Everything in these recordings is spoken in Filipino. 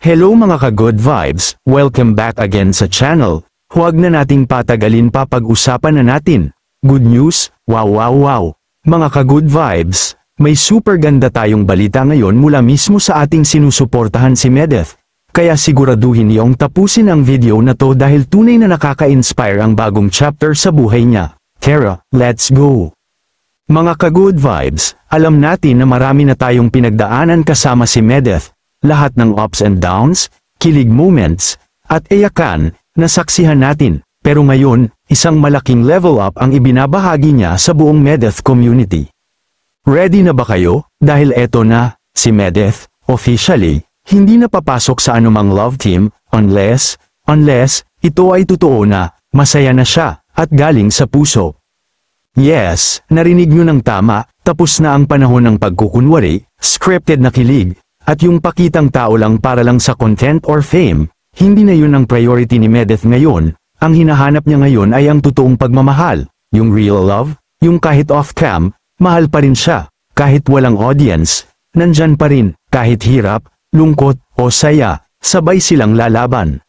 Hello mga ka-good vibes, welcome back again sa channel. Huwag na nating patagalin pa, pag-usapan na natin. Good news, wow. Mga ka-good vibes, may super ganda tayong balita ngayon mula mismo sa ating sinusuportahan si Medeth. Kaya siguraduhin niyong tapusin ang video na to dahil tunay na nakaka-inspire ang bagong chapter sa buhay niya. Tara, let's go! Mga ka-good vibes, alam natin na marami na tayong pinagdaanan kasama si Medeth. Lahat ng ups and downs, kilig moments, at iyakan, nasaksihan natin. Pero ngayon, isang malaking level up ang ibinabahagi niya sa buong Medeth community. Ready na ba kayo? Dahil eto na, si Medeth, officially, hindi na papasok sa anumang love team, unless, ito ay totoo na, masaya na siya, at galing sa puso. Yes, narinig nyo ng tama, tapos na ang panahon ng pagkukunwari, scripted na kilig, at yung pakitang tao lang para lang sa content or fame. Hindi na yun ang priority ni Medeth ngayon. Ang hinahanap niya ngayon ay ang totoong pagmamahal, yung real love, yung kahit off-cam, mahal pa rin siya, kahit walang audience, nandyan pa rin, kahit hirap, lungkot, o saya, sabay silang lalaban.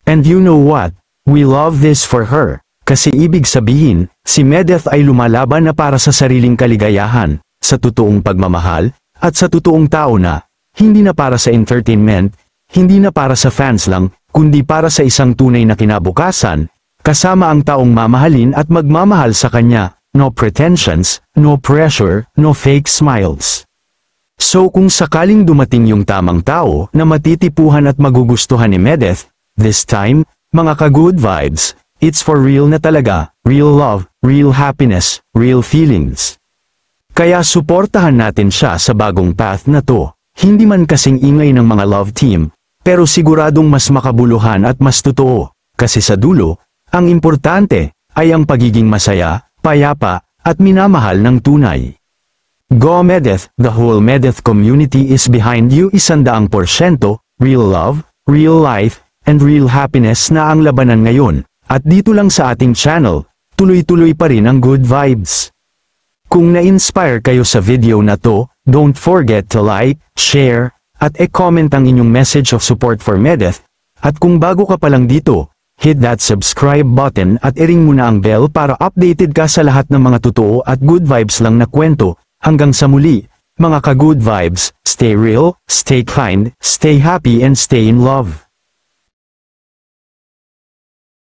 And you know what? We love this for her, kasi ibig sabihin, si Medeth ay lumalaban na para sa sariling kaligayahan, sa totoong pagmamahal, at sa totoong tao na, hindi na para sa entertainment, hindi na para sa fans lang, kundi para sa isang tunay na kinabukasan, kasama ang taong mamahalin at magmamahal sa kanya, no pretensions, no pressure, no fake smiles. So kung sakaling dumating yung tamang tao na matitipuhan at magugustuhan ni Medeth, this time, mga ka-good vibes, it's for real na talaga, real love, real happiness, real feelings. Kaya suportahan natin siya sa bagong path na to. Hindi man kasing ingay ng mga love team, pero siguradong mas makabuluhan at mas totoo, kasi sa dulo, ang importante, ay ang pagiging masaya, payapa, at minamahal ng tunay. Go Medeth, the whole Medeth community is behind you 100%, real love, real life, and real happiness na ang labanan ngayon, at dito lang sa ating channel, tuloy-tuloy pa rin ang good vibes. Kung na-inspire kayo sa video na to, don't forget to like, share, at e-comment ang inyong message of support for Medeth. At kung bago ka pa lang dito, hit that subscribe button at i-ring mo na ang bell para updated ka sa lahat ng mga totoo at good vibes lang na kwento. Hanggang sa muli, mga ka-good vibes, stay real, stay kind, stay happy and stay in love.